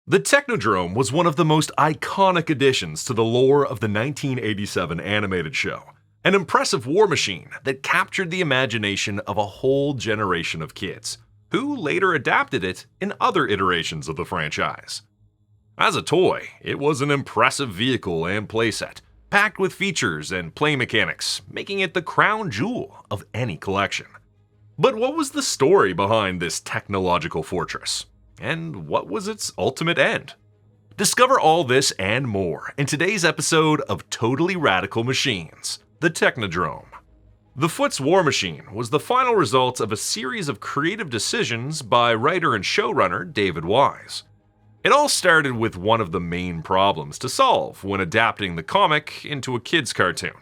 The Technodrome was one of the most iconic additions to the lore of the 1987 animated show, an impressive war machine that captured the imagination of a whole generation of kids, who later adapted it in other iterations of the franchise. As a toy, it was an impressive vehicle and playset, packed with features and play mechanics, making it the crown jewel of any collection. But what was the story behind this technological fortress? And what was its ultimate end? Discover all this and more in today's episode of Totally Radical Machines, the Technodrome. The Foot's War Machine was the final result of a series of creative decisions by writer and showrunner David Wise. It all started with one of the main problems to solve when adapting the comic into a kid's cartoon.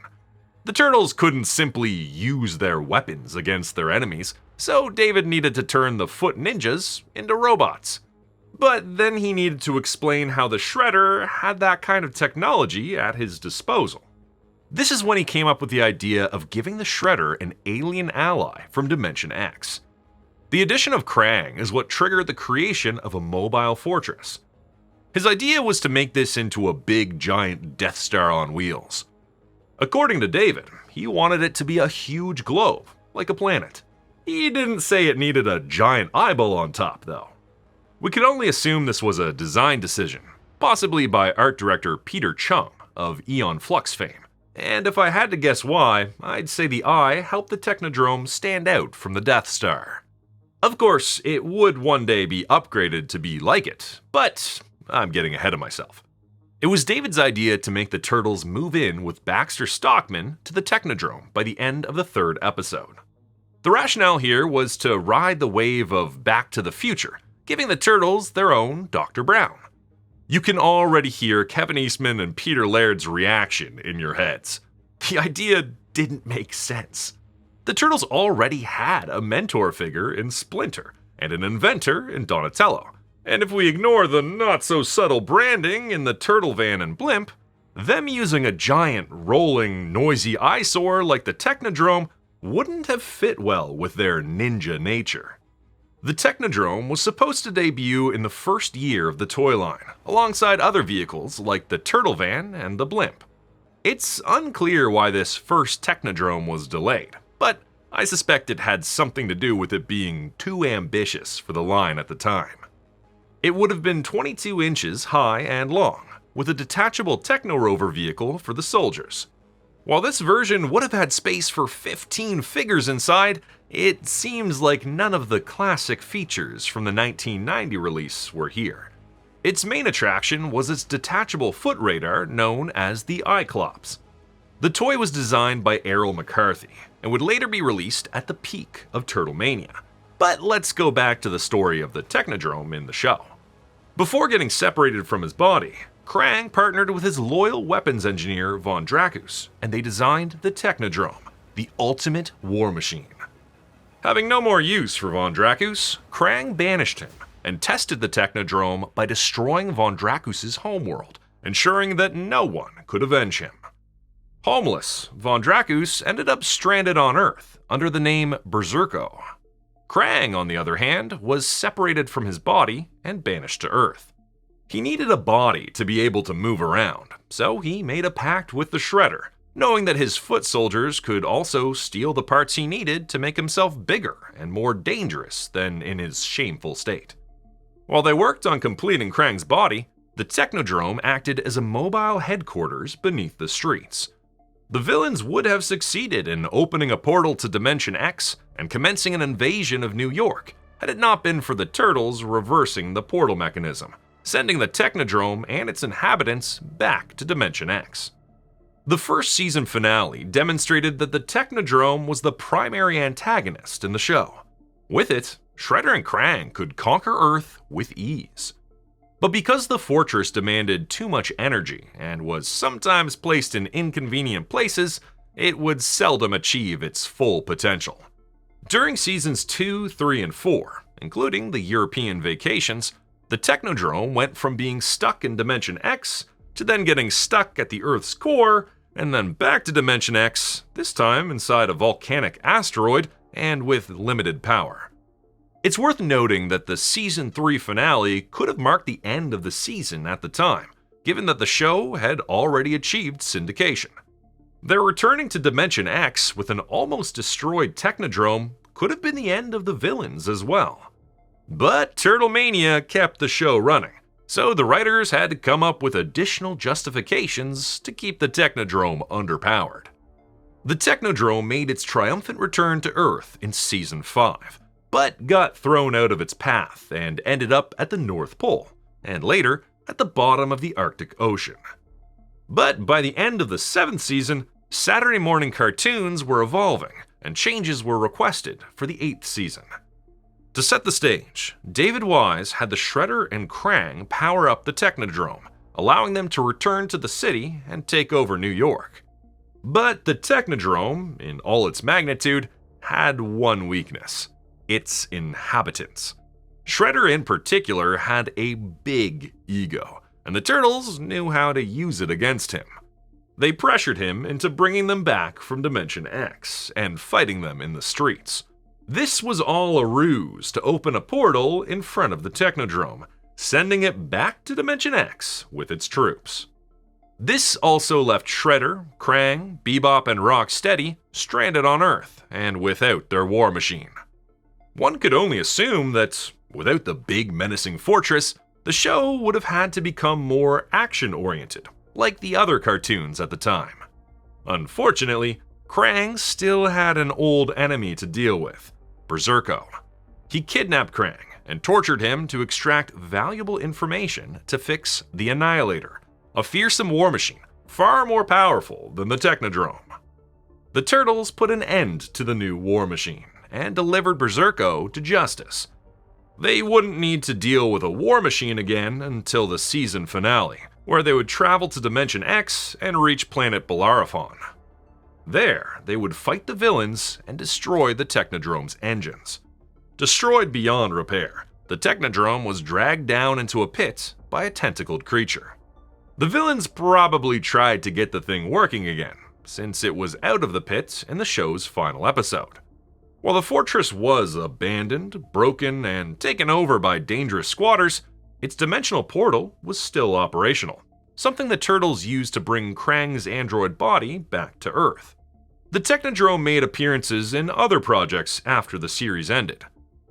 The Turtles couldn't simply use their weapons against their enemies, so David needed to turn the Foot Ninjas into robots. But then he needed to explain how the Shredder had that kind of technology at his disposal. This is when he came up with the idea of giving the Shredder an alien ally from Dimension X. The addition of Krang is what triggered the creation of a mobile fortress. His idea was to make this into a big giant Death Star on wheels. According to David, he wanted it to be a huge globe, like a planet. He didn't say it needed a giant eyeball on top, though. We could only assume this was a design decision, possibly by art director Peter Chung of Aeon Flux fame. And if I had to guess why, I'd say the eye helped the Technodrome stand out from the Death Star. Of course, it would one day be upgraded to be like it, but I'm getting ahead of myself. It was David's idea to make the Turtles move in with Baxter Stockman to the Technodrome by the end of the third episode. The rationale here was to ride the wave of Back to the Future, giving the Turtles their own Dr. Brown. You can already hear Kevin Eastman and Peter Laird's reaction in your heads. The idea didn't make sense. The Turtles already had a mentor figure in Splinter and an inventor in Donatello. And if we ignore the not-so-subtle branding in the Turtle Van and Blimp, them using a giant, rolling, noisy eyesore like the Technodrome wouldn't have fit well with their ninja nature. The Technodrome was supposed to debut in the first year of the toy line, alongside other vehicles like the Turtle Van and the Blimp. It's unclear why this first Technodrome was delayed, but I suspect it had something to do with it being too ambitious for the line at the time. It would have been 22 inches high and long, with a detachable Techno-Rover vehicle for the soldiers. While this version would have had space for 15 figures inside, it seems like none of the classic features from the 1990 release were here. Its main attraction was its detachable foot radar known as the Cyclops. The toy was designed by Errol McCarthy and would later be released at the peak of Turtlemania. But let's go back to the story of the Technodrome in the show. Before getting separated from his body, Krang partnered with his loyal weapons engineer Von Dracus, and they designed the Technodrome, the ultimate war machine. Having no more use for Von Dracus, Krang banished him and tested the Technodrome by destroying Von Dracus's homeworld, ensuring that no one could avenge him. Homeless, Von Dracus ended up stranded on Earth under the name Berserko. Krang, on the other hand, was separated from his body and banished to Earth. He needed a body to be able to move around, so he made a pact with the Shredder, knowing that his foot soldiers could also steal the parts he needed to make himself bigger and more dangerous than in his shameful state. While they worked on completing Krang's body, the Technodrome acted as a mobile headquarters beneath the streets. The villains would have succeeded in opening a portal to Dimension X and commencing an invasion of New York, had it not been for the Turtles reversing the portal mechanism, sending the Technodrome and its inhabitants back to Dimension X. The first season finale demonstrated that the Technodrome was the primary antagonist in the show. With it, Shredder and Krang could conquer Earth with ease. But because the fortress demanded too much energy and was sometimes placed in inconvenient places, it would seldom achieve its full potential. During seasons 2, 3, and 4, including the European vacations, the Technodrome went from being stuck in Dimension X to then getting stuck at the Earth's core, and then back to Dimension X, this time inside a volcanic asteroid and with limited power. It's worth noting that the Season 3 finale could have marked the end of the season at the time, given that the show had already achieved syndication. Their returning to Dimension X with an almost destroyed Technodrome could have been the end of the villains as well. But Turtlemania kept the show running, so the writers had to come up with additional justifications to keep the Technodrome underpowered. The Technodrome made its triumphant return to Earth in Season 5, but got thrown out of its path and ended up at the North Pole, and later at the bottom of the Arctic Ocean. But by the end of the 7th season, Saturday morning cartoons were evolving, and changes were requested for the 8th season. To set the stage, David Wise had the Shredder and Krang power up the Technodrome, allowing them to return to the city and take over New York. But the Technodrome, in all its magnitude, had one weakness: its inhabitants. Shredder in particular had a big ego, and the Turtles knew how to use it against him. They pressured him into bringing them back from Dimension X and fighting them in the streets. This was all a ruse to open a portal in front of the Technodrome, sending it back to Dimension X with its troops. This also left Shredder, Krang, Bebop, and Rocksteady stranded on Earth and without their war machine. One could only assume that, without the big menacing fortress, the show would have had to become more action-oriented, like the other cartoons at the time. Unfortunately, Krang still had an old enemy to deal with: Berserko. He kidnapped Krang and tortured him to extract valuable information to fix the Annihilator, a fearsome war machine far more powerful than the Technodrome. The Turtles put an end to the new war machine and delivered Berserko to justice. They wouldn't need to deal with a war machine again until the season finale, where they would travel to Dimension X and reach planet Bellerophon. There, they would fight the villains and destroy the Technodrome's engines. Destroyed beyond repair, the Technodrome was dragged down into a pit by a tentacled creature. The villains probably tried to get the thing working again, since it was out of the pit in the show's final episode. While the fortress was abandoned, broken, and taken over by dangerous squatters, its dimensional portal was still operational, something the Turtles used to bring Krang's android body back to Earth. The Technodrome made appearances in other projects after the series ended,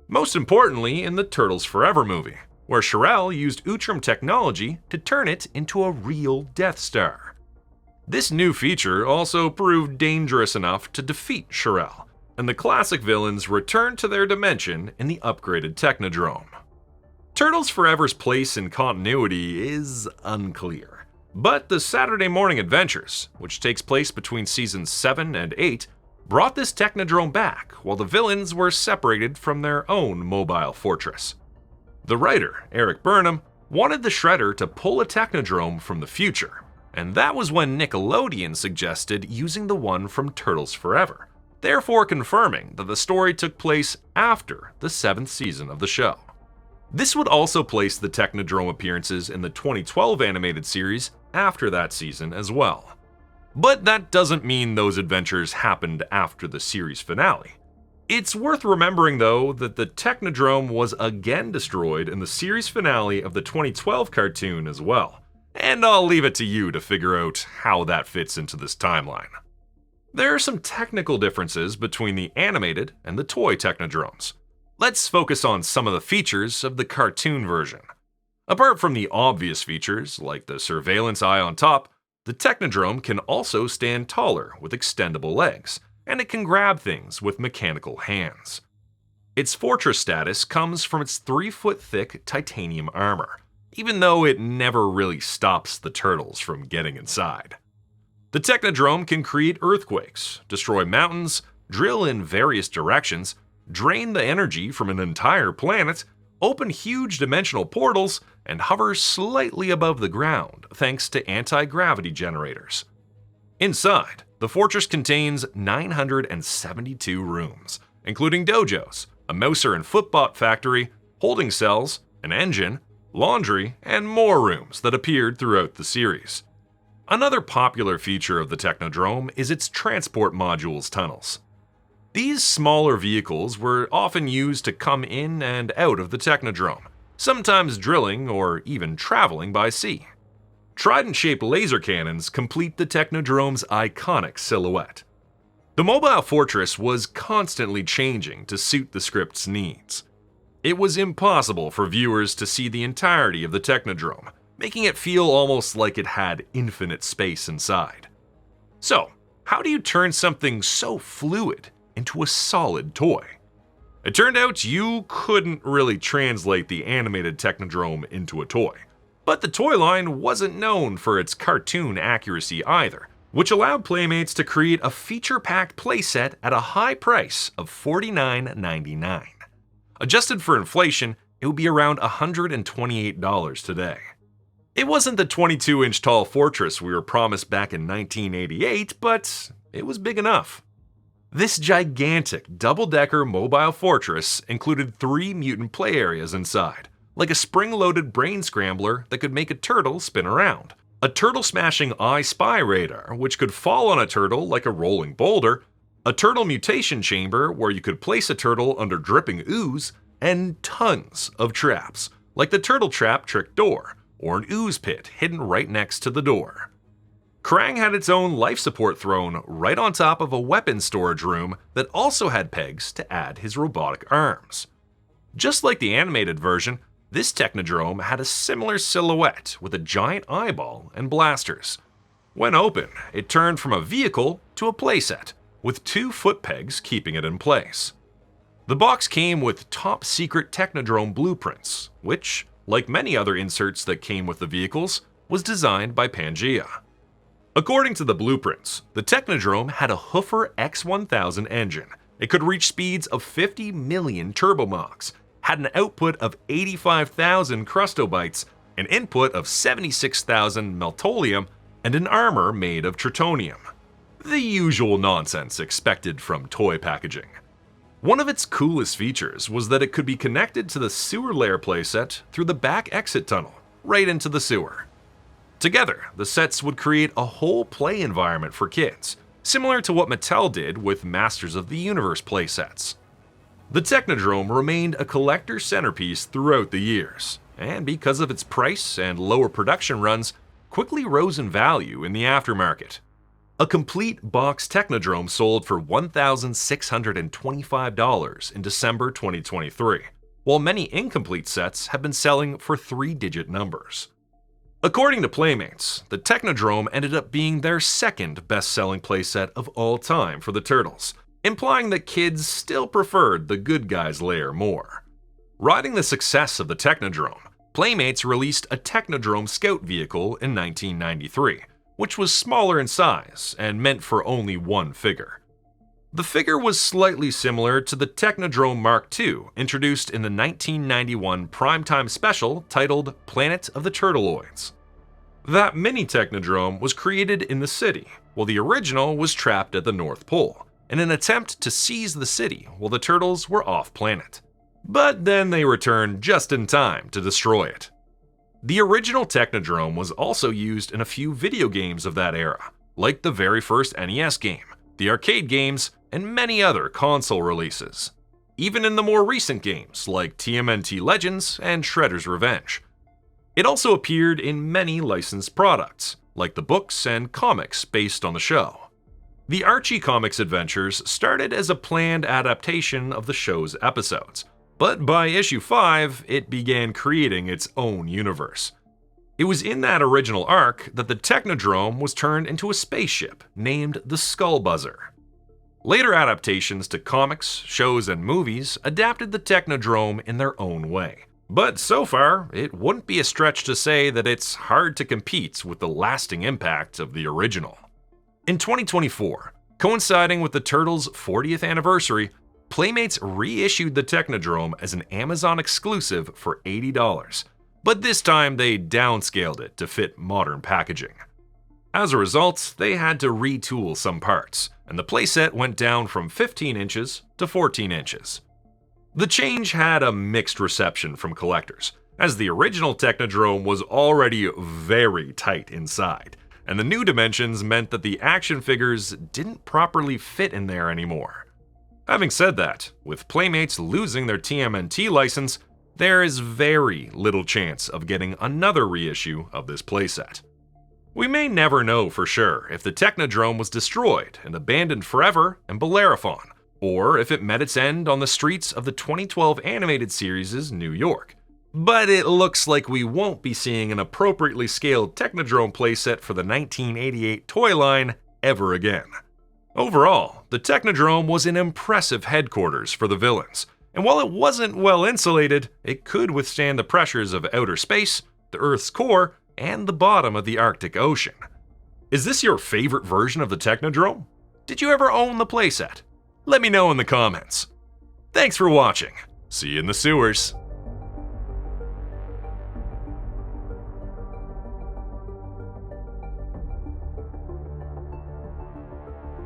most importantly in the Turtles Forever movie, where Shirel used Utrum technology to turn it into a real Death Star. This new feature also proved dangerous enough to defeat Shirel, and the classic villains returned to their dimension in the upgraded Technodrome. Turtles Forever's place in continuity is unclear, but the Saturday Morning Adventures, which takes place between seasons 7 and 8, brought this Technodrome back while the villains were separated from their own mobile fortress. The writer, Eric Burnham, wanted the Shredder to pull a Technodrome from the future, and that was when Nickelodeon suggested using the one from Turtles Forever, therefore confirming that the story took place after the 7th season of the show. This would also place the Technodrome appearances in the 2012 animated series after that season as well. But that doesn't mean those adventures happened after the series finale. It's worth remembering, though, that the Technodrome was again destroyed in the series finale of the 2012 cartoon as well, and I'll leave it to you to figure out how that fits into this timeline. There are some technical differences between the animated and the toy Technodromes. Let's focus on some of the features of the cartoon version. Apart from the obvious features, like the surveillance eye on top, the Technodrome can also stand taller with extendable legs, and it can grab things with mechanical hands. Its fortress status comes from its 3-foot-thick titanium armor, even though it never really stops the Turtles from getting inside. The Technodrome can create earthquakes, destroy mountains, drill in various directions, drain the energy from an entire planet, open huge dimensional portals, and hover slightly above the ground thanks to anti-gravity generators. Inside, the fortress contains 972 rooms, including dojos, a Mouser and Footbot factory, holding cells, an engine, laundry, and more rooms that appeared throughout the series. Another popular feature of the Technodrome is its transport modules tunnels. These smaller vehicles were often used to come in and out of the Technodrome, sometimes drilling or even traveling by sea. Trident-shaped laser cannons complete the Technodrome's iconic silhouette. The mobile fortress was constantly changing to suit the script's needs. It was impossible for viewers to see the entirety of the Technodrome, making it feel almost like it had infinite space inside. So, how do you turn something so fluid into a solid toy? It turned out you couldn't really translate the animated Technodrome into a toy. But the toy line wasn't known for its cartoon accuracy either, which allowed Playmates to create a feature-packed playset at a high price of $49.99. Adjusted for inflation, it would be around $128 today. It wasn't the 22-inch tall fortress we were promised back in 1988, but it was big enough. This gigantic double-decker mobile fortress included 3 mutant play areas inside, like a spring-loaded brain scrambler that could make a turtle spin around, a turtle-smashing eye spy radar which could fall on a turtle like a rolling boulder, a turtle mutation chamber where you could place a turtle under dripping ooze, and tons of traps, like the turtle trap trick door, or an ooze pit hidden right next to the door. Krang had its own life support throne right on top of a weapons storage room that also had pegs to add his robotic arms. Just like the animated version, this Technodrome had a similar silhouette with a giant eyeball and blasters. When open, it turned from a vehicle to a playset, with 2 foot pegs keeping it in place. The box came with top-secret Technodrome blueprints, which, like many other inserts that came with the vehicles, was designed by Pangea. According to the blueprints, the Technodrome had a Hoofer X1000 engine. It could reach speeds of 50 million turbo-machs, had an output of 85,000 crustobytes, an input of 76,000 meltolium, and an armor made of tritonium. The usual nonsense expected from toy packaging. One of its coolest features was that it could be connected to the sewer layer playset through the back exit tunnel, right into the sewer. Together, the sets would create a whole play environment for kids, similar to what Mattel did with Masters of the Universe playsets. The Technodrome remained a collector centerpiece throughout the years, and because of its price and lower production runs, quickly rose in value in the aftermarket. A complete box Technodrome sold for $1,625 in December 2023, while many incomplete sets have been selling for 3-digit numbers. According to Playmates, the Technodrome ended up being their second best-selling playset of all time for the Turtles, implying that kids still preferred the good guys layer more. Riding the success of the Technodrome, Playmates released a Technodrome Scout vehicle in 1993, which was smaller in size and meant for only 1 figure. The figure was slightly similar to the Technodrome Mark II, introduced in the 1991 primetime special titled Planet of the Turtleoids. That mini Technodrome was created in the city, while the original was trapped at the North Pole, in an attempt to seize the city while the turtles were off-planet. But then they returned just in time to destroy it. The original Technodrome was also used in a few video games of that era, like the very first NES game, the arcade games, and many other console releases. Even in the more recent games like TMNT Legends and Shredder's Revenge. It also appeared in many licensed products, like the books and comics based on the show. The Archie Comics adventures started as a planned adaptation of the show's episodes, but by issue 5, it began creating its own universe. It was in that original arc that the Technodrome was turned into a spaceship named the Skull Buzzer. Later adaptations to comics, shows, and movies adapted the Technodrome in their own way. But so far, it wouldn't be a stretch to say that it's hard to compete with the lasting impact of the original. In 2024, coinciding with the Turtles' 40th anniversary, Playmates reissued the Technodrome as an Amazon exclusive for $80, but this time they downscaled it to fit modern packaging. As a result, they had to retool some parts, and the playset went down from 15 inches to 14 inches. The change had a mixed reception from collectors, as the original Technodrome was already very tight inside, and the new dimensions meant that the action figures didn't properly fit in there anymore. Having said that, with Playmates losing their TMNT license, there is very little chance of getting another reissue of this playset. We may never know for sure if the Technodrome was destroyed and abandoned forever in Bellerophon, or if it met its end on the streets of the 2012 animated series' New York. But it looks like we won't be seeing an appropriately scaled Technodrome playset for the 1988 toy line ever again. Overall, the Technodrome was an impressive headquarters for the villains, and while it wasn't well insulated, it could withstand the pressures of outer space, the Earth's core, and the bottom of the Arctic Ocean. Is this your favorite version of the Technodrome? Did you ever own the playset? Let me know in the comments. Thanks for watching. See you in the sewers.